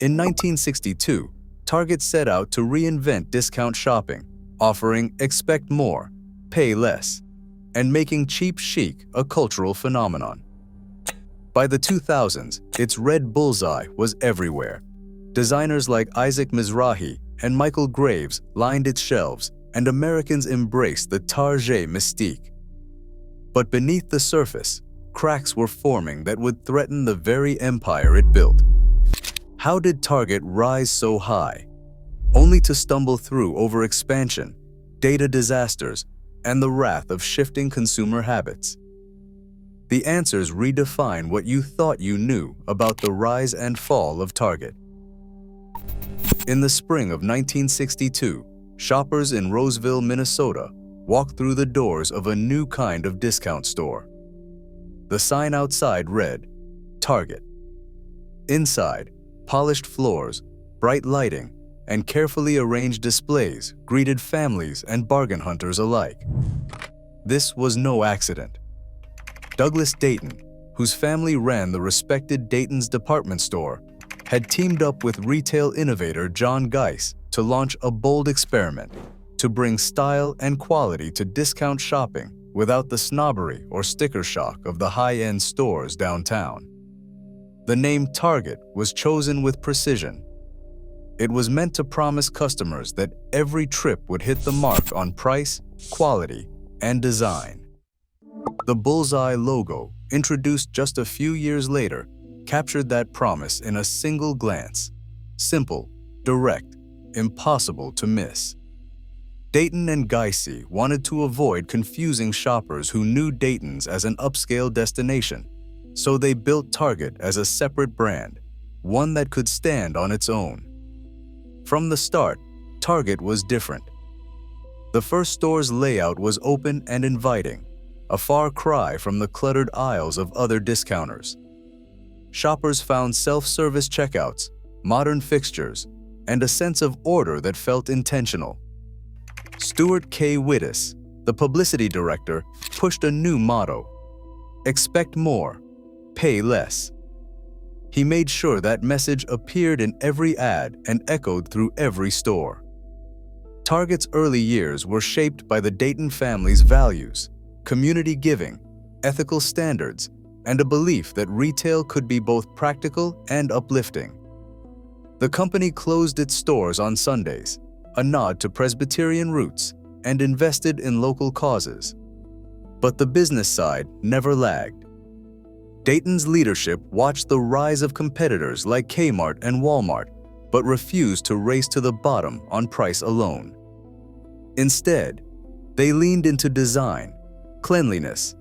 In 1962, Target set out to reinvent discount shopping, offering "expect more, pay less," and making cheap chic a cultural phenomenon. By the 2000s, its red bullseye was everywhere. Designers like Isaac Mizrahi and Michael Graves lined its shelves, and Americans embraced the Target mystique. But beneath the surface, cracks were forming that would threaten the very empire it built. How did Target rise so high, only to stumble through overexpansion, data disasters, and the wrath of shifting consumer habits? The answers redefine what you thought you knew about the rise and fall of Target. In the spring of 1962, shoppers in Roseville, Minnesota, walked through the doors of a new kind of discount store. The sign outside read, "Target." Inside, polished floors, bright lighting, and carefully arranged displays greeted families and bargain hunters alike. This was no accident. Douglas Dayton, whose family ran the respected Dayton's department store, had teamed up with retail innovator John Geiss to launch a bold experiment to bring style and quality to discount shopping without the snobbery or sticker shock of the high-end stores downtown. The name Target was chosen with precision. It was meant to promise customers that every trip would hit the mark on price, quality, and design. The bullseye logo, introduced just a few years later, captured that promise in a single glance. Simple, direct, impossible to miss. Dayton and Geissy wanted to avoid confusing shoppers who knew Dayton's as an upscale destination, so they built Target as a separate brand, one that could stand on its own. From the start, Target was different. The first store's layout was open and inviting, a far cry from the cluttered aisles of other discounters. Shoppers found self-service checkouts, modern fixtures, and a sense of order that felt intentional. Stuart K. Wittes, the publicity director, pushed a new motto: "Expect more, pay less." He made sure that message appeared in every ad and echoed through every store. Target's early years were shaped by the Dayton family's values, community giving, ethical standards, and a belief that retail could be both practical and uplifting. The company closed its stores on Sundays, a nod to Presbyterian roots, and invested in local causes. But the business side never lagged. Dayton's leadership watched the rise of competitors like Kmart and Walmart, but refused to race to the bottom on price alone. Instead, they leaned into design, cleanliness,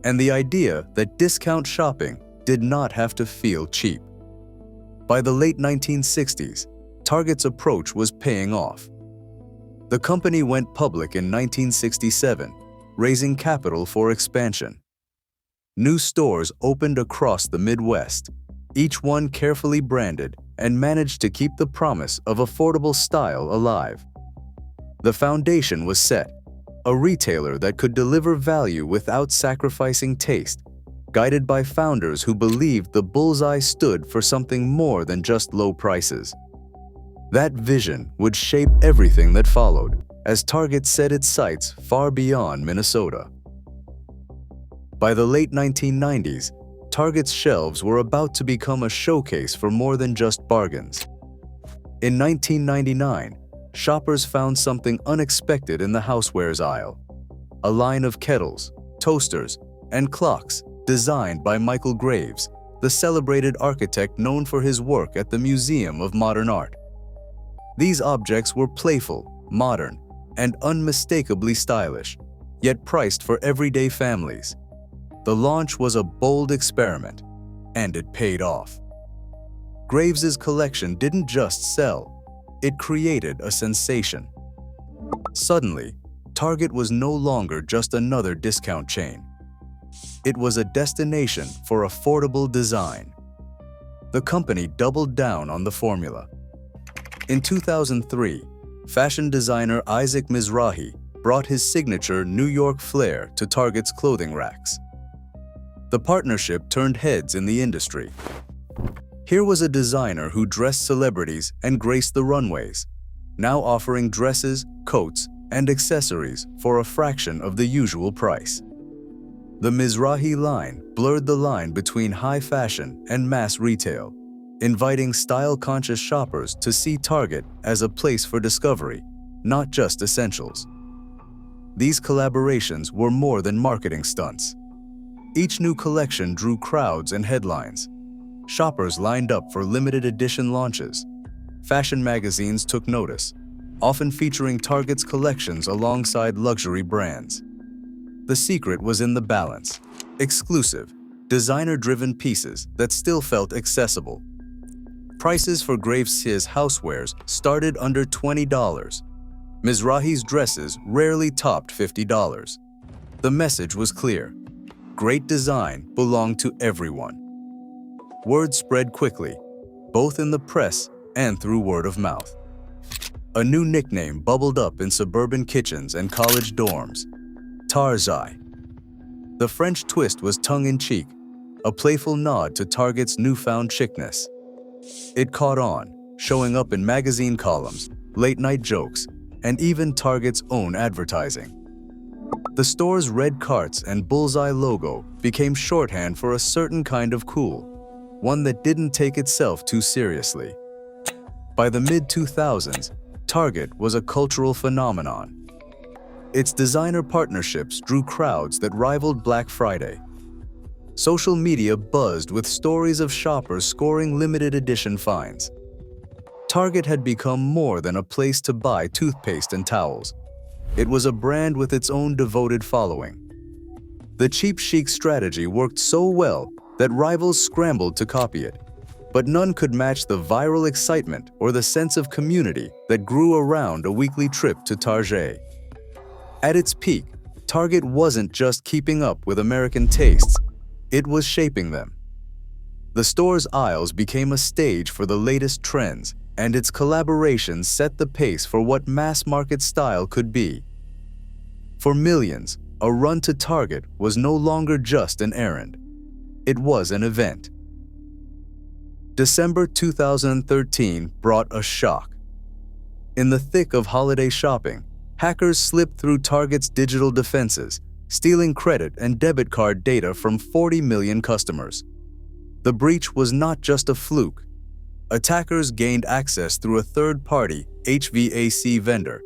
and the idea that discount shopping did not have to feel cheap. By the late 1960s, Target's approach was paying off. The company went public in 1967, raising capital for expansion. New stores opened across the Midwest, each one carefully branded, and managed to keep the promise of affordable style alive. The foundation was set, a retailer that could deliver value without sacrificing taste, guided by founders who believed the bullseye stood for something more than just low prices. That vision would shape everything that followed, as Target set its sights far beyond Minnesota. By the late 1990s, Target's shelves were about to become a showcase for more than just bargains. In 1999, shoppers found something unexpected in the housewares aisle: a line of kettles, toasters, and clocks designed by Michael Graves, the celebrated architect known for his work at the Museum of Modern Art. These objects were playful, modern, and unmistakably stylish, yet priced for everyday families. The launch was a bold experiment, and it paid off. Graves's collection didn't just sell, it created a sensation. Suddenly, Target was no longer just another discount chain. It was a destination for affordable design. The company doubled down on the formula. In 2003, fashion designer Isaac Mizrahi brought his signature New York flair to Target's clothing racks. The partnership turned heads in the industry. Here was a designer who dressed celebrities and graced the runways, now offering dresses, coats, and accessories for a fraction of the usual price. The Mizrahi line blurred the line between high fashion and mass retail, inviting style-conscious shoppers to see Target as a place for discovery, not just essentials. These collaborations were more than marketing stunts. Each new collection drew crowds and headlines. Shoppers lined up for limited edition launches. Fashion magazines took notice, often featuring Target's collections alongside luxury brands. The secret was in the balance: exclusive, designer-driven pieces that still felt accessible. Prices for Graves' housewares started under $20. Mizrahi's dresses rarely topped $50. The message was clear: great design belonged to everyone. Word spread quickly, both in the press and through word of mouth. A new nickname bubbled up in suburban kitchens and college dorms: Tarzai. The French twist was tongue-in-cheek, a playful nod to Target's newfound chicness. It caught on, showing up in magazine columns, late-night jokes, and even Target's own advertising. The store's red carts and bullseye logo became shorthand for a certain kind of cool, one that didn't take itself too seriously. By the mid-2000s, Target was a cultural phenomenon. Its designer partnerships drew crowds that rivaled Black Friday. Social media buzzed with stories of shoppers scoring limited edition finds. Target had become more than a place to buy toothpaste and towels. It was a brand with its own devoted following. The cheap chic strategy worked so well that rivals scrambled to copy it, but none could match the viral excitement or the sense of community that grew around a weekly trip to Target. At its peak, Target wasn't just keeping up with American tastes, it was shaping them. The store's aisles became a stage for the latest trends, and its collaborations set the pace for what mass-market style could be. For millions, a run to Target was no longer just an errand. It was an event. December 2013 brought a shock. In the thick of holiday shopping, hackers slipped through Target's digital defenses, stealing credit and debit card data from 40 million customers. The breach was not just a fluke. Attackers gained access through a third-party HVAC vendor,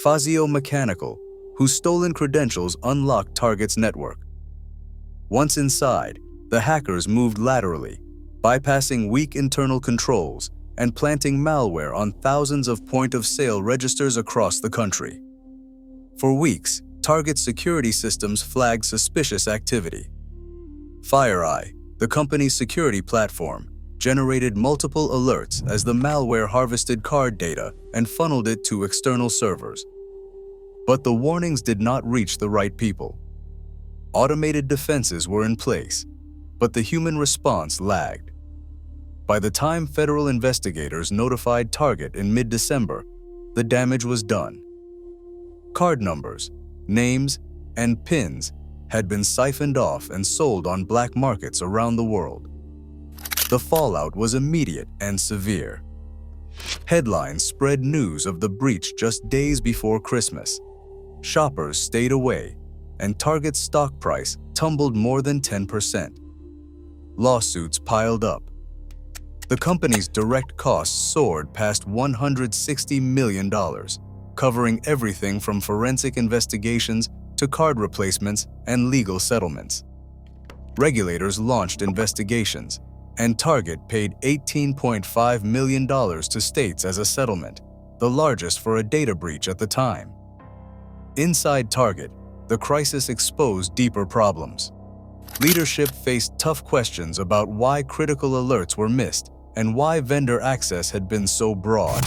Fazio Mechanical, whose stolen credentials unlocked Target's network. Once inside, the hackers moved laterally, bypassing weak internal controls and planting malware on thousands of point-of-sale registers across the country. For weeks, Target's security systems flagged suspicious activity. FireEye, the company's security platform, generated multiple alerts as the malware harvested card data and funneled it to external servers. But the warnings did not reach the right people. Automated defenses were in place, but the human response lagged. By the time federal investigators notified Target in mid-December, the damage was done. Card numbers, names, and PINs had been siphoned off and sold on black markets around the world. The fallout was immediate and severe. Headlines spread news of the breach just days before Christmas. Shoppers stayed away, and Target's stock price tumbled more than 10%. Lawsuits piled up. The company's direct costs soared past $160 million, covering everything from forensic investigations to card replacements and legal settlements. Regulators launched investigations, and Target paid $18.5 million to states as a settlement, the largest for a data breach at the time. Inside Target, the crisis exposed deeper problems. Leadership faced tough questions about why critical alerts were missed and why vendor access had been so broad.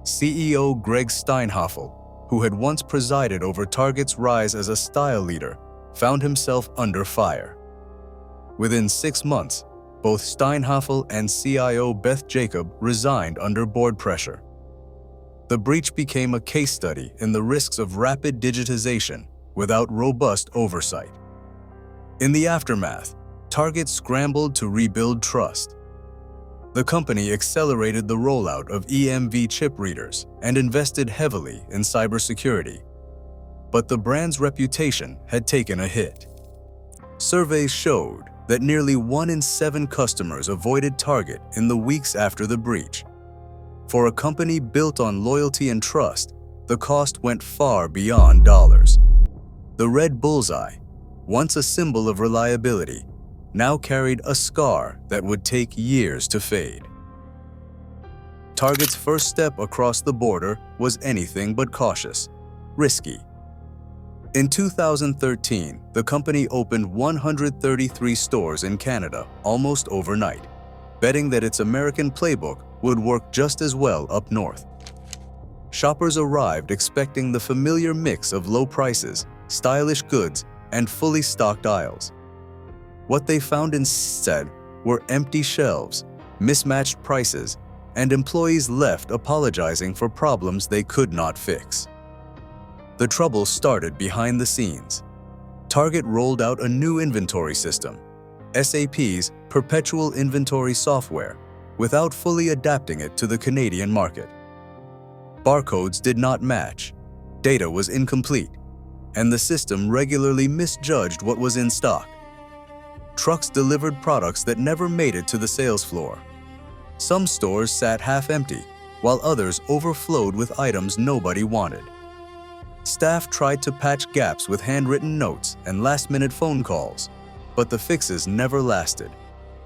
CEO Greg Steinhoffel, who had once presided over Target's rise as a style leader, found himself under fire. Within 6 months, both Steinhoffel and CIO Beth Jacob resigned under board pressure. The breach became a case study in the risks of rapid digitization without robust oversight. In the aftermath, Target scrambled to rebuild trust. The company accelerated the rollout of EMV chip readers and invested heavily in cybersecurity. But the brand's reputation had taken a hit. Surveys showed that nearly 1 in 7 customers avoided Target in the weeks after the breach. For a company built on loyalty and trust, the cost went far beyond dollars. The red bullseye, once a symbol of reliability, now carried a scar that would take years to fade. Target's first step across the border was anything but cautious, risky. In 2013, the company opened 133 stores in Canada almost overnight, betting that its American playbook would work just as well up north. Shoppers arrived expecting the familiar mix of low prices, stylish goods, and fully stocked aisles. What they found instead were empty shelves, mismatched prices, and employees left apologizing for problems they could not fix. The trouble started behind the scenes. Target rolled out a new inventory system, SAP's Perpetual Inventory Software, without fully adapting it to the Canadian market. Barcodes did not match, data was incomplete, and the system regularly misjudged what was in stock. Trucks delivered products that never made it to the sales floor. Some stores sat half empty, while others overflowed with items nobody wanted. Staff tried to patch gaps with handwritten notes and last-minute phone calls, but the fixes never lasted.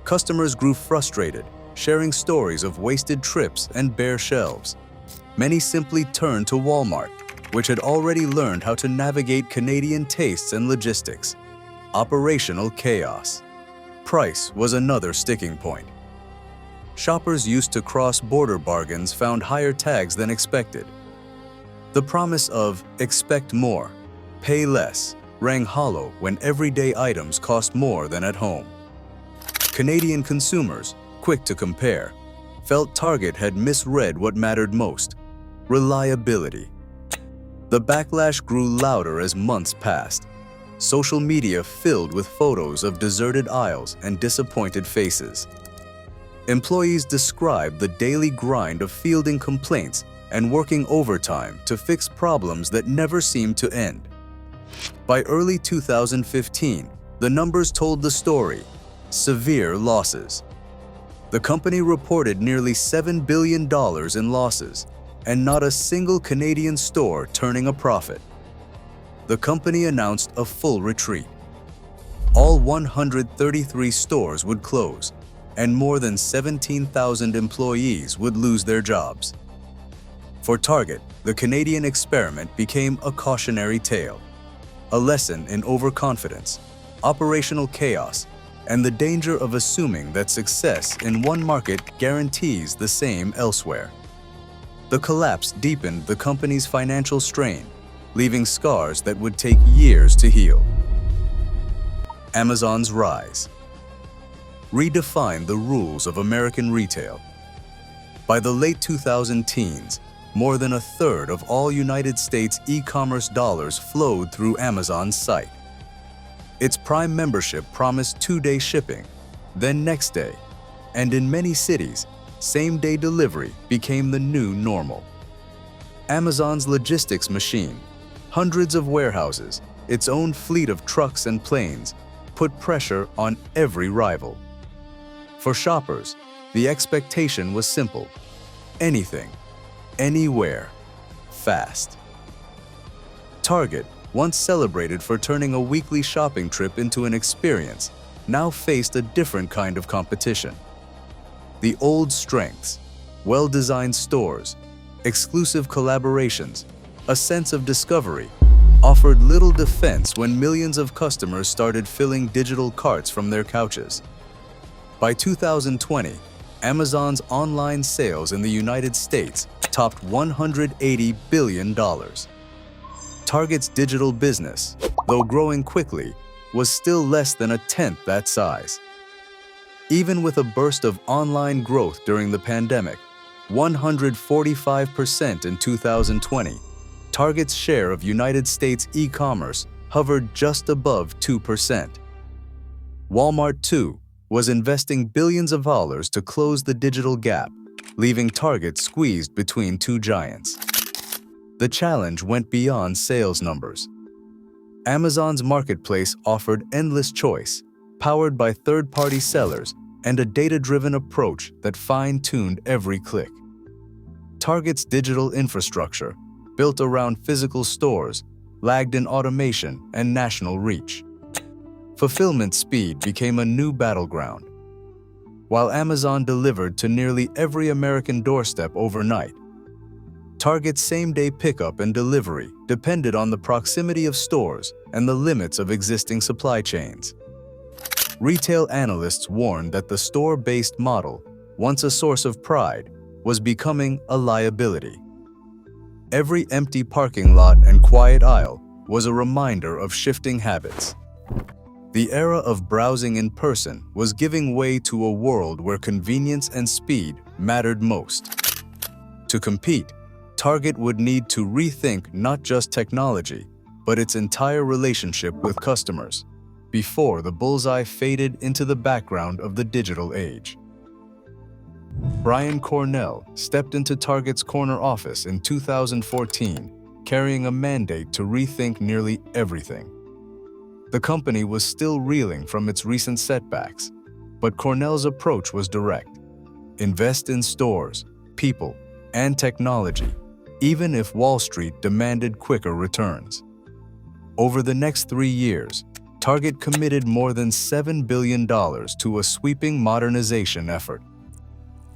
Customers grew frustrated, sharing stories of wasted trips and bare shelves. Many simply turned to Walmart, which had already learned how to navigate Canadian tastes and logistics. Operational chaos. Price was another sticking point. Shoppers used to cross-border bargains found higher tags than expected. The promise of "expect more, pay less" rang hollow when everyday items cost more than at home. Canadian consumers, quick to compare, felt Target had misread what mattered most: reliability. The backlash grew louder as months passed. Social media filled with photos of deserted aisles and disappointed faces. Employees described the daily grind of fielding complaints and working overtime to fix problems that never seemed to end. By early 2015, the numbers told the story: severe losses. The company reported nearly $7 billion in losses, and not a single Canadian store turning a profit. The company announced a full retreat. All 133 stores would close, and more than 17,000 employees would lose their jobs. For Target, the Canadian experiment became a cautionary tale, a lesson in overconfidence, operational chaos, and the danger of assuming that success in one market guarantees the same elsewhere. The collapse deepened the company's financial strain, leaving scars that would take years to heal. Amazon's rise redefined the rules of American retail. By the late 2010s, more than a third of all United States e-commerce dollars flowed through Amazon's site. Its Prime membership promised 2-day shipping, then next day, and in many cities, same-day delivery became the new normal. Amazon's logistics machine, hundreds of warehouses, its own fleet of trucks and planes, put pressure on every rival. For shoppers, the expectation was simple: anything, anywhere, fast. Target, once celebrated for turning a weekly shopping trip into an experience, now faced a different kind of competition. The old strengths, well-designed stores, exclusive collaborations, a sense of discovery, offered little defense when millions of customers started filling digital carts from their couches. By 2020, Amazon's online sales in the United States topped $180 billion. Target's digital business, though growing quickly, was still less than a tenth that size. Even with a burst of online growth during the pandemic, 145% in 2020, Target's share of United States e-commerce hovered just above 2%. Walmart, too, was investing billions of dollars to close the digital gap, leaving Target squeezed between two giants. The challenge went beyond sales numbers. Amazon's marketplace offered endless choice, powered by third-party sellers and a data-driven approach that fine-tuned every click. Target's digital infrastructure, built around physical stores, lagged in automation and national reach. Fulfillment speed became a new battleground. While Amazon delivered to nearly every American doorstep overnight, Target's same-day pickup and delivery depended on the proximity of stores and the limits of existing supply chains. Retail analysts warned that the store-based model, once a source of pride, was becoming a liability. Every empty parking lot and quiet aisle was a reminder of shifting habits. The era of browsing in person was giving way to a world where convenience and speed mattered most. To compete, Target would need to rethink not just technology, but its entire relationship with customers, before the bullseye faded into the background of the digital age. Brian Cornell stepped into Target's corner office in 2014, carrying a mandate to rethink nearly everything. The company was still reeling from its recent setbacks, but Cornell's approach was direct. Invest in stores, people, and technology, even if Wall Street demanded quicker returns. Over the next 3 years, Target committed more than $7 billion to a sweeping modernization effort.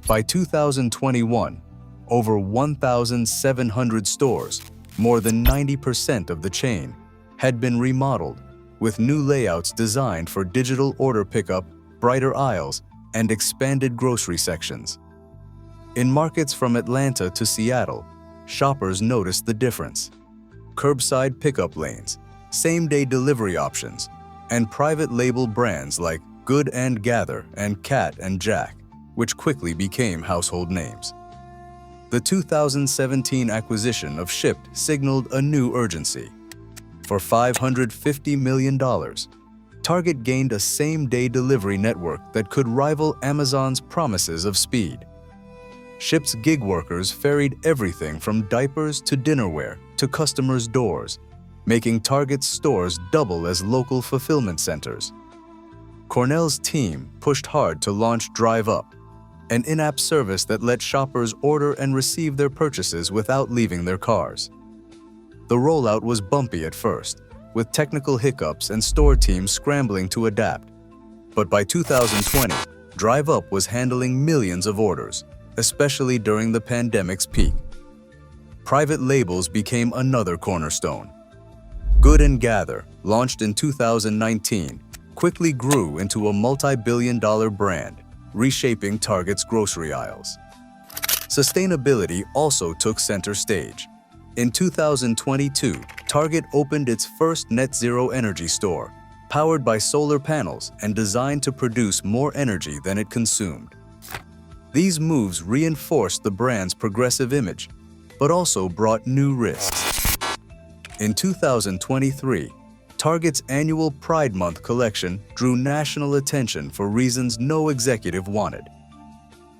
By 2021, over 1,700 stores, more than 90% of the chain, had been remodeled, with new layouts designed for digital order pickup, brighter aisles, and expanded grocery sections. In markets from Atlanta to Seattle, shoppers noticed the difference. Curbside pickup lanes, same-day delivery options, and private label brands like Good & Gather and Cat & Jack, which quickly became household names. The 2017 acquisition of Shipt signaled a new urgency. For $550 million, Target gained a same-day delivery network that could rival Amazon's promises of speed. Shipt's gig workers ferried everything from diapers to dinnerware to customers' doors, making Target's stores double as local fulfillment centers. Cornell's team pushed hard to launch Drive Up, an in-app service that let shoppers order and receive their purchases without leaving their cars. The rollout was bumpy at first, with technical hiccups and store teams scrambling to adapt. But by 2020, Drive Up was handling millions of orders, especially during the pandemic's peak. Private labels became another cornerstone. Good & Gather, launched in 2019, quickly grew into a multi-billion-dollar brand, reshaping Target's grocery aisles. Sustainability also took center stage. In 2022, Target opened its first net-zero energy store, powered by solar panels and designed to produce more energy than it consumed. These moves reinforced the brand's progressive image, but also brought new risks. In 2023, Target's annual Pride Month collection drew national attention for reasons no executive wanted.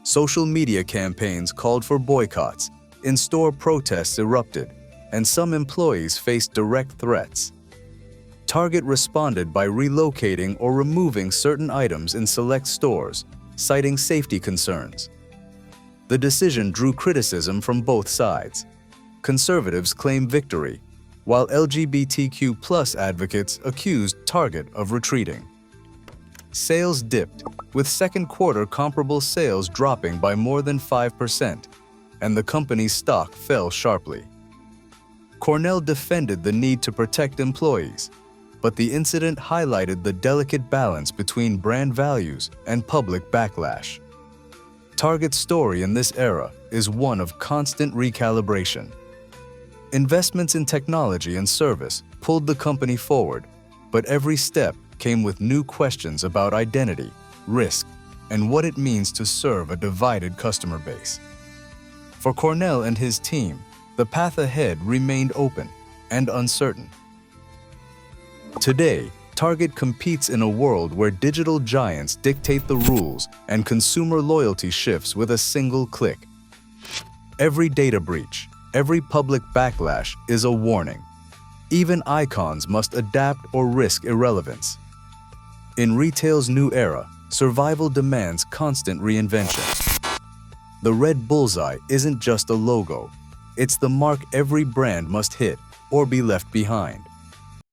Social media campaigns called for boycotts, in-store protests erupted, and some employees faced direct threats. Target responded by relocating or removing certain items in select stores, citing safety concerns. The decision drew criticism from both sides. Conservatives claimed victory, while LGBTQ+ advocates accused Target of retreating. Sales dipped, with second-quarter comparable sales dropping by more than 5%, and the company's stock fell sharply. Cornell defended the need to protect employees, but the incident highlighted the delicate balance between brand values and public backlash. Target's story in this era is one of constant recalibration. Investments in technology and service pulled the company forward, but every step came with new questions about identity, risk, and what it means to serve a divided customer base. For Cornell and his team, the path ahead remained open and uncertain. Today, Target competes in a world where digital giants dictate the rules and consumer loyalty shifts with a single click. Every data breach, every public backlash is a warning. Even icons must adapt or risk irrelevance. In retail's new era, survival demands constant reinvention. The red bullseye isn't just a logo. It's the mark every brand must hit or be left behind.